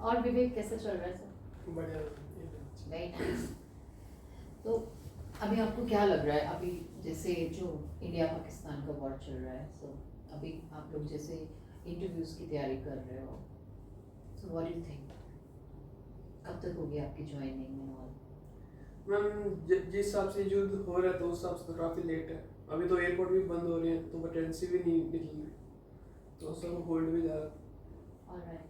और विवेक कैसे चल रहा है सर? बढ़िया। Very nice. तो अभी आपको क्या लग रहा है, अभी जैसे जो इंडिया पाकिस्तान का वॉर चल रहा है, सो अभी आप लोग जैसे इंटरव्यूज की तैयारी कर रहे हो, so what do you think, कब तक होगी आपकी ज्वाइनिंग एंड ऑल? मैम जिस हिसाब से युद्ध हो रहा है तो उस हिसाब से तो काफ़ी लेट है। अभी तो एयरपोर्ट भी बंद हो रहे हैं, तो वैकेंसी भी नहीं निकली, तो सब होल्ड भी जा रहा है। ऑलराइट।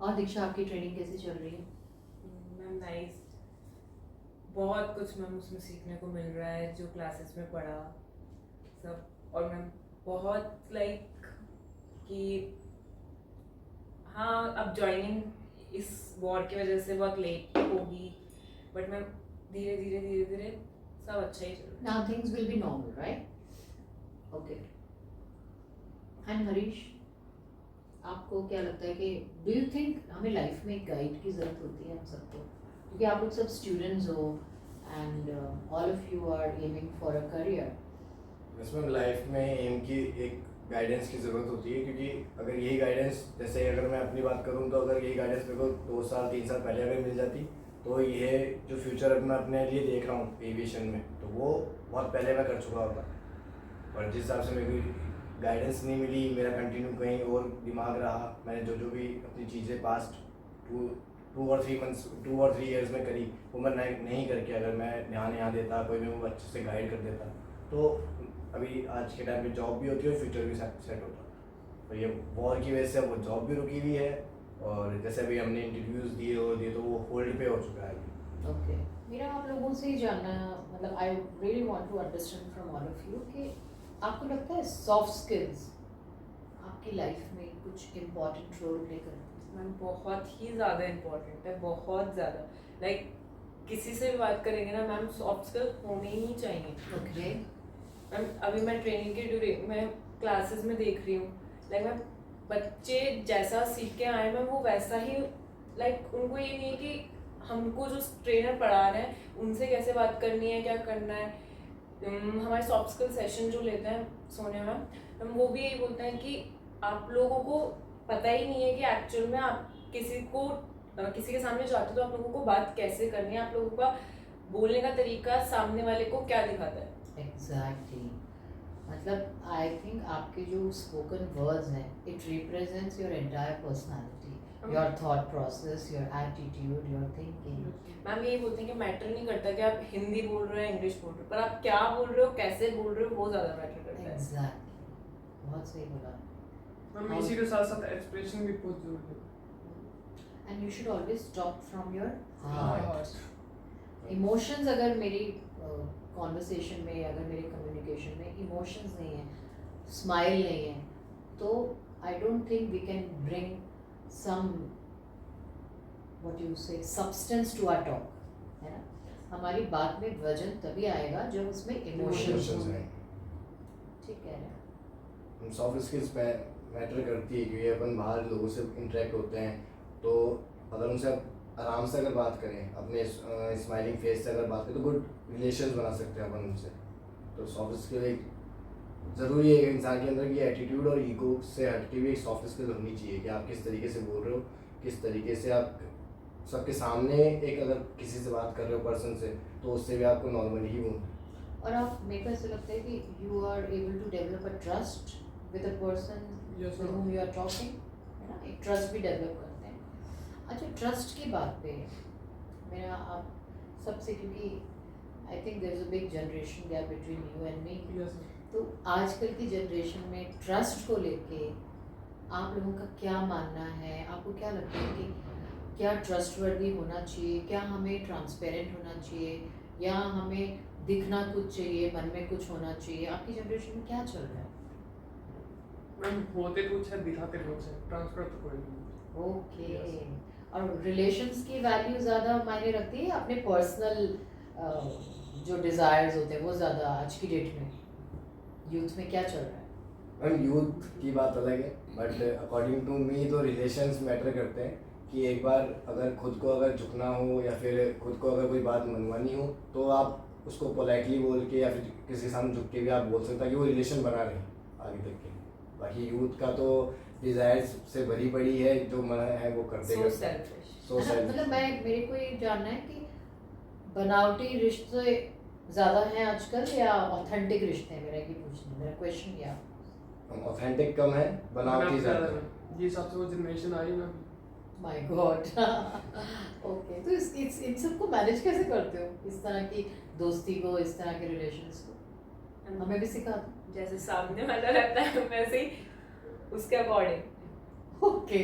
और दीक्षा, आपकी ट्रेनिंग कैसी चल रही है? मैम नाइस, बहुत कुछ मैम उसमें सीखने को मिल रहा है जो क्लासेस में पढ़ा सब। और मैम बहुत लाइक कि हाँ, अब ज्वाइनिंग इस वॉर की वजह से बहुत लेट होगी, बट मैम धीरे धीरे सब अच्छा ही चल रहा है। Now things will be normal, right? Okay. And Harish, आपको क्या लगता है कि डू यू थिंक हमें लाइफ में एक गाइड की ज़रूरत होती है हम सबको, क्योंकि आप लोग सब स्टूडेंट्स हो and all of you are aiming for a career. इसमें लाइफ में एम की एक गाइडेंस की ज़रूरत होती है, क्योंकि अगर यही गाइडेंस, जैसे अगर मैं अपनी बात करूँ तो अगर यही गाइडेंस मेरे को 2 साल 3 साल पहले अगर मिल जाती, तो ये जो फ्यूचर अब मैं अपने लिए देख रहा हूँ एविएशन में, तो वो बहुत पहले मैं कर चुका होता। और जिस हिसाब से मेरे को गाइडेंस नहीं मिली, मेरा कंटिन्यू कहीं और दिमाग रहा, मैंने जो भी अपनी चीज़ें पास्ट 2 और 3 ईयर्स में करी, वो मैं नहीं करके अगर मैं यहाँ देता, कोई मेरे को अच्छे से गाइड कर देता, तो अभी आज के टाइम पे जॉब भी होती है और फ्यूचर भी सेट होता। तो ये वॉर की वजह से वो जॉब भी रुकी हुई है, और जैसे अभी हमने इंटरव्यूज़ दिए तो वो होल्ड पे हो चुका है अभी। ओके। मेरा आप लोगों से ही जानना, मतलब I really want to understand from all of you कि आपको लगता है सॉफ्ट स्किल्स आपकी लाइफ में कुछ इम्पोर्टेंट रोल प्ले करते हैं? मैम बहुत ही ज़्यादा इम्पोर्टेंट है, बहुत ज़्यादा। लाइक किसी से भी बात करेंगे ना मैम, सॉफ्ट स्किल होने ही चाहिए। ओके। मैम अभी मैं ट्रेनिंग के मैं क्लासेस में देख रही हूँ, लाइक मैम बच्चे जैसा सीख के आए मैम वो वैसा ही, लाइक उनको ये नहीं है कि हमको जो ट्रेनर पढ़ा रहे हैं उनसे कैसे बात करनी है, क्या करना है। हमारे सॉफ्ट स्किल सेशन जो लेते हैं सोनिया मैम, वो भी यही बोलते हैं कि आप लोगों को पता ही नहीं है कि एक्चुअल में आप किसी के सामने जाते हो तो आप लोगों को बात कैसे करनी है, आप लोगों का बोलने का तरीका सामने वाले को क्या दिखाता है। एग्जैक्टली। मतलब आई थिंक आपके जो स्पोकन वर्ड्स हैं, it represents your entire personality, your thought process, your attitude, your thinking. Ma'am यही बोलते हैं कि मैटर नहीं करता कि आप हिंदी बोल रहे हो इंग्लिश बोल रहे हो, पर आप क्या बोल रहे हो, कैसे बोल रहे हो, वो ज़्यादा मैटर करता है। एग्जैक्टली, बहुत सही बोला। हम इसी के साथ साथ एक्सप्रेशन भी बहुत जरूरी है। And you should always talk from your हाँ। हार्ट। इमोशंस अगर मेरी कॉन्वर्सेशन में, अगर मेरे कम्युनिकेशन में इमोशंस नहीं है, स्माइल नहीं है, तो I don't think we can bring some what you से सब्सटेंस टू आवर टॉक, है ना? हमारी बात में वजन तभी आएगा जब उसमें इमोशंस Emotions हों। हैं। ठीक कह रहे हैं। सॉफ्ट स्किल्स मैटर करती है, क्योंकि अपन बाहर लोगों से इंटरेक्ट होते हैं, तो अगर उनसे आराम से अगर बात करें, अपने स्माइलिंग फेस से अगर बात करें, तो गुड रिलेशंस बना सकते हैं अपन उनसे। तो सॉफ्ट स्किल एक ज़रूरी है इंसान के अंदर की एटीट्यूड और ईगो से हटके भी एक सॉफ्ट स्किल होनी चाहिए, कि आप किस तरीके से बोल रहे हो, किस तरीके से आप सबके सामने एक अगर किसी से बात कर रहे हो पर्सन से, तो उससे भी आपको नॉर्मली ही बोलना। और आप, मेरे को ऐसा लगता है कि you are able to develop a trust with a person Yes, with whom you are talking, है ना? एक ट्रस्ट भी डेवलप करते हैं। अच्छा, ट्रस्ट की बात पे मेरा आप सबसे, क्योंकि I think there is a big generation gap between you and me, yes तो आजकल की जनरेशन में ट्रस्ट को लेके आप लोगों का क्या मानना है? आपको क्या लगता है कि क्या ट्रस्टवर्दी होना चाहिए, क्या हमें ट्रांसपेरेंट होना चाहिए, या हमें दिखना कुछ चाहिए, मन में कुछ होना चाहिए? आपकी जनरेशन में क्या चल रहा है? मैम होते कुछ है, दिखाते कुछ है, ट्रांसफर तो कोई नहीं। ओके। Yes. और रिलेशंस की वैल्यू ज़्यादा मायने रखती है, अपने पर्सनल जो डिज़ायर्स होते हैं वो ज़्यादा आज की डेट में यूथ में क्या चल रहा है? मैम यूथ की बात अलग है, बट अकॉर्डिंग टू मी तो रिलेशंस मैटर करते हैं, कि एक बार अगर खुद को अगर झुकना हो या फिर खुद को अगर कोई बात मनवानी हो, तो आप उसको पोलाइटली बोल के या फिर किसी के सामने झुक के भी आप बोल सकते हैं, कि वो रिलेशन बना रहे आगे तक के। बाकी यूथ का तो डिजायर्स से भरी पड़ी है, जो मन है वो करते So करते हैं। selfish. So selfish. मतलब मैं मेरे को ये जानना है कि बनावटी रिश्ते ज़्यादा हैं आजकल या ऑथेंटिक रिश्ते हैं, मेरा ये पूछना, मेरा क्वेश्चन ये आप। ऑथेंटिक कम है, बनावटी ज़्यादा है। ये हिसाब से वो जनरेशन आई ना। माय गॉड ओके, तो इस इन सबको मैनेज कैसे करते हो, इस तरह की दोस्ती को, इस तरह के रिलेशंस को? हमें भी सिखा दो। जैसे सामने वाला रहता है वैसे ही उसके अकॉर्डिंग। ओके,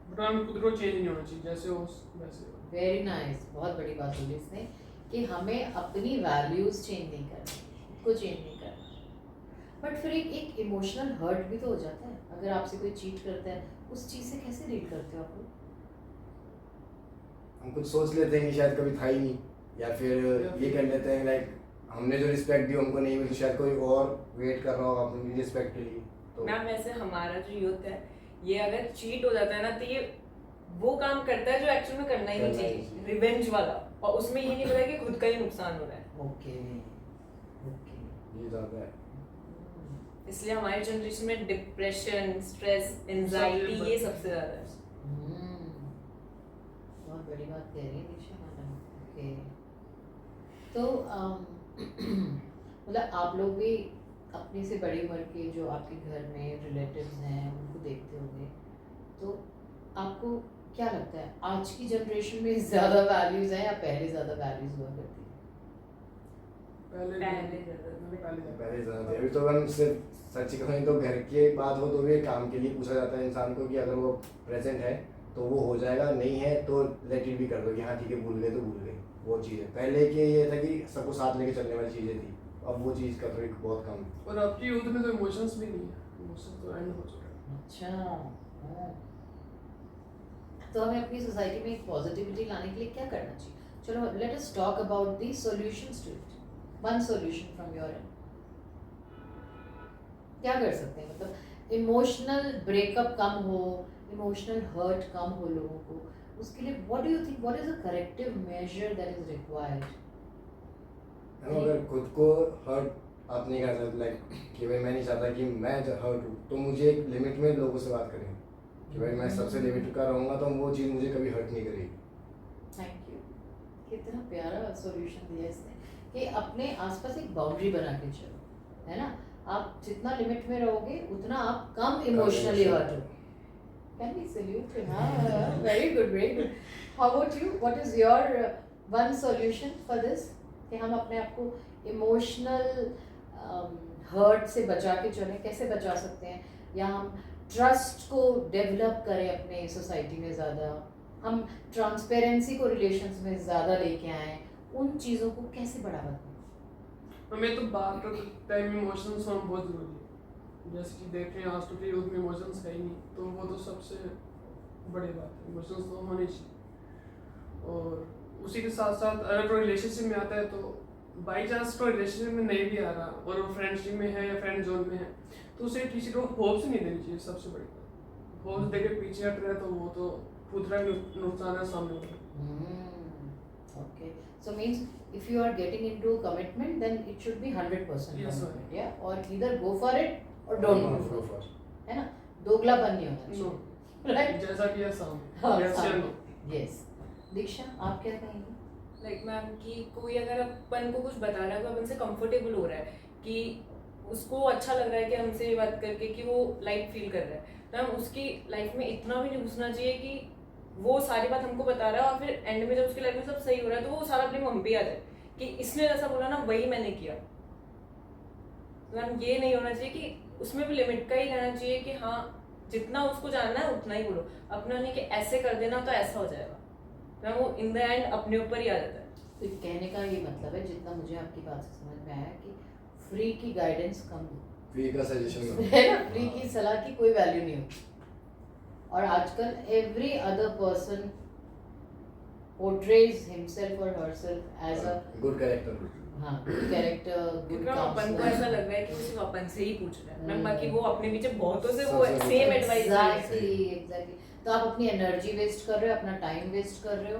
बट हम खुद को चेंज नहीं होना चाहिए, जैसे हो वैसे हो। वेरी नाइस, बहुत बड़ी बात बोली इसने कि हमें अपनी वैल्यूज चेंज नहीं करनी, खुद को चेंज नहीं करना। बट फिर एक इमोशनल हर्ट भी तो हो जाता है, अगर आपसे कोई चीट करता है, उस चीज़ से कैसे डील करते हो आप लोग? हम कुछ सोच लेते हैं कि शायद कभी था ही नहीं, या फिर ये कर लेते हैं लाइक हमने जो रिस्पेक्ट दी हमको नहीं मिली, शायद कोई और वेट कर रहा होगा अपनी रिस्पेक्ट के लिए। तो मैम वैसे हमारा जो यूथ है, ये अगर चीट हो जाता है ना, तो ये वो काम करता है जो एक्चुअल में करना ही नहीं करना ही चाहिए, चाहिए। रिवेंज वाला, और उसमें ये नहीं पता कि खुद का ही नुकसान हो रहा है। ओके ओके, ये ज़्यादा है। इसलिए हमारी जनरेशन में डिप्रेशन, स्ट्रेस, एंजाइटी ये सबसे ज्यादा है। बहुत बड़ी बात कह रही है दीक्षा मैडम। ओके, तो मतलब आप लोग भी अपनी से बड़ी उम्र के जो आपके घर में रिलेटिव्स हैं उनको देखते होंगे, तो आपको क्या लगता है आज की जनरेशन में ज़्यादा वैल्यूज़ हैं या पहले ज़्यादा वैल्यूज़ हुआ करती है? पहले पहले ज़्यादा। पहले ज़्यादा थे, अभी तो हम सिर्फ सच कहूँ तो घर की बात हो तो भी काम के लिए पूछा जाता है इंसान को कि अगर वो प्रेजेंट है तो वो हो जाएगा, नहीं है तो लेट इट भी कर दो कि हाँ ठीक है, भूल गए तो भूल गए। वो चीज़ है, पहले के ये था कि सबको साथ लेके चलने वाली चीज़ें थी, अब वो चीज़ का थोड़ी बहुत कम। और आपकी यूथ में तो इमोशंस भी नहीं है, इमोशंस तो एंड हो चुका है। अच्छा हाँ। तो हमें अपनी सोसाइटी में एक पॉजिटिविटी लाने के लिए क्या करना चाहिए? चलो let us talk about the solutions to it. One solution from your end, क्या कर सकते हैं? मतलब इमोशनल ब्रेकअप कम हो, इमोशनल हर्ट कम हो लोगों को, उसके लिए what do you think, what is a corrective measure that is required? अगर खुद को हर्ट आप नहीं कर सकते, लाइक कि भाई मैं नहीं चाहता कि मैं हर्ट हूँ, तो मुझे एक लिमिट में लोगों से बात करें कि भाई मैं सबसे लिमिट का रहूँगा तो वो चीज़ मुझे कभी हर्ट नहीं करेगी। थैंक यू, कितना प्यारा सॉल्यूशन दिया इसने कि अपने आसपास एक बाउंड्री बना के चलो, है ना? आप जितना लिमिट में रहोगे उतना आप कम इमोशनली हर्ट हो। Can we salute? हाँ, very good, very good. How about you, what is your one solution for this कि हम अपने आप को इमोशनल हर्ट से बचा के चलें? कैसे बचा सकते हैं? या हम ट्रस्ट को डेवलप करें अपने सोसाइटी में ज़्यादा, हम ट्रांसपेरेंसी को रिलेशंस में ज़्यादा लेके आएँ, उन चीज़ों को कैसे बढ़ावा दें? हमें तो बात करते टाइम इमोशंस होना बहुत ज़रूरी है। जैसे कि देख रहे हैं आज के यूथ में इमोशंस है ही नहीं, तो वो तो सबसे बड़ी बात है, इमोशंस तो होने चाहिए। और उसी के साथ साथ अगर कोई रिलेशनशिप में आता है तो बाई चांस कोई रिलेशनशिप में नहीं भी आ रहा और वो फ्रेंडशिप में है या फ्रेंड जोन में है, तो उसे किसी को होप्स नहीं देनी चाहिए। सबसे बड़ी बात, होप्स देके पीछे हट रहा है तो वो तो खुद का नुकसान है सामने वाले। Okay, so means if you are getting into a commitment, then it should be 100% Yes, sir. commitment, yeah, or either go for it or don't go for it, है ना? दोगलापन नहीं होना नो, चाहिए, right? जैसा कि ये हाँ, सामने yes या सामने। no। Yes. दीक्षा, आप क्या कहेंगे? लाइक मैम कि कोई अगर अपन को कुछ बता रहा है, कोई अपन से कंफर्टेबल हो रहा है, कि उसको अच्छा लग रहा है कि हमसे ये बात करके कि वो लाइक फील कर रहा है, तो हम उसकी लाइफ में इतना भी नहीं घुसना चाहिए कि वो सारी बात हमको बता रहा है और फिर एंड में जब उसकी लाइफ में सब सही हो रहा है तो वो सारा ब्लेम हम पे आ जाए कि इसने जैसा बोला ना वही मैंने किया। तो मैम ये नहीं होना चाहिए, कि उसमें भी लिमिट का ही रहना चाहिए कि हाँ जितना उसको जानना है उतना ही बोलो, अपना नहीं कि ऐसे कर देना तो ऐसा हो जाएगा, तो वो इन द एंड अपने ऊपर ही आ जाता है। तो कहने का ये मतलब है, जितना मुझे आपकी बात से समझ में आया, कि फ्री की गाइडेंस कम दो, फ्री का सजेशन है ना? फ्री की सलाह की कोई वैल्यू नहीं होती। और आजकल every other person portrays himself or herself as a good character. हाँ good character, good क्योंकि अपन को counselor. ऐसा लग रहा है कि वो सिर्फ अपन से ही पूछ रहा है, मैम हम्म। बाकी वो अपने पीछे बहुतों से वो सबसे सेम एडवाइस Exactly. तो आप अपनी एनर्जी वेस्ट कर रहे हो, अपना टाइम वेस्ट कर रहे हो,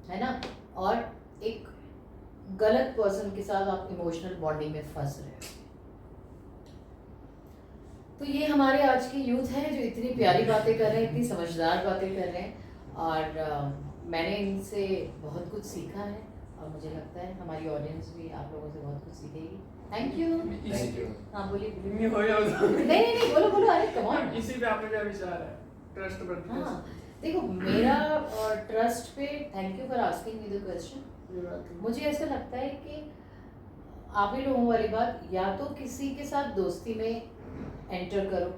है ना? और एक गलत पर्सन के साथ आप इमोशनल बॉन्डिंग में फंस रहे हो। तो ये हमारे आज के यूथ हैं जो इतनी प्यारी बातें कर रहे हैं, इतनी समझदार बातें कर रहे हैं, और मैंने इनसे बहुत कुछ सीखा है, और मुझे लगता है हमारी ऑडियंस भी आप लोगों से बहुत कुछ सीखेगी। Thank you. Thank you. हाँ बोलिए नहीं हो गया नहीं बोलो बोलो, अरे कम ऑन। इसी पे आपका क्या विचार है ट्रस्ट पर? हाँ देखो, मेरा ट्रस्ट पे, thank you for asking me the question. मुझे ऐसा लगता है कि आप ही लोगों वाली बात, या तो किसी के साथ दोस्ती में एंटर करो।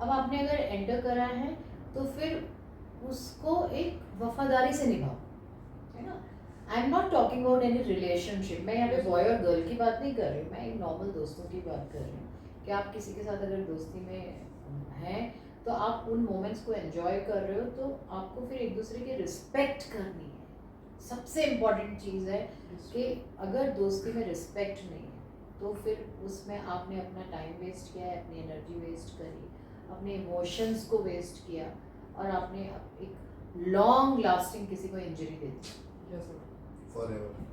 अब आपने अगर एंटर करा है तो फिर उसको एक वफादारी से निभाओ, है ना। I am not talking about any relationship, मैं यहाँ पे बॉय और गर्ल की बात नहीं कर रही हूँ, मैं एक नॉर्मल दोस्तों की बात कर रही हूँ कि आप किसी के साथ अगर दोस्ती में हैं तो आप उन मोमेंट्स को एंजॉय कर रहे हो, तो आपको फिर एक दूसरे की रिस्पेक्ट करनी है। सबसे इम्पॉर्टेंट चीज़ है कि अगर दोस्ती में रिस्पेक्ट नहीं है तो फिर उसमें आपने अपना टाइम वेस्ट किया है, अपनी एनर्जी वेस्ट करी, अपने इमोशंस को वेस्ट किया, और आपने एक लॉन्ग लास्टिंग किसी को इंजरी दे दी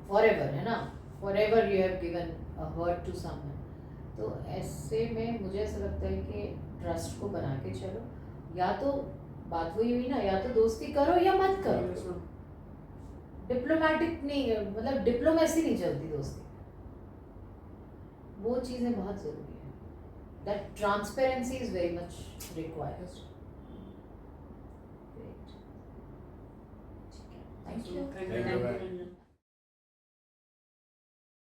फॉरएवर, है ना। Forever you have given a hurt to someone. तो ऐसे में मुझे ऐसा लगता है कि ट्रस्ट को बना के चलो, या तो बात वही हुई ना, या तो दोस्ती करो या मत करो। डिप्लोमेटिक नहीं, मतलब डिप्लोमेसी नहीं चलती दोस्ती, वो चीज़ें बहुत ज़रूरी है। That transparency is very much required. Great, ठीक है, थैंक यू। Thank you.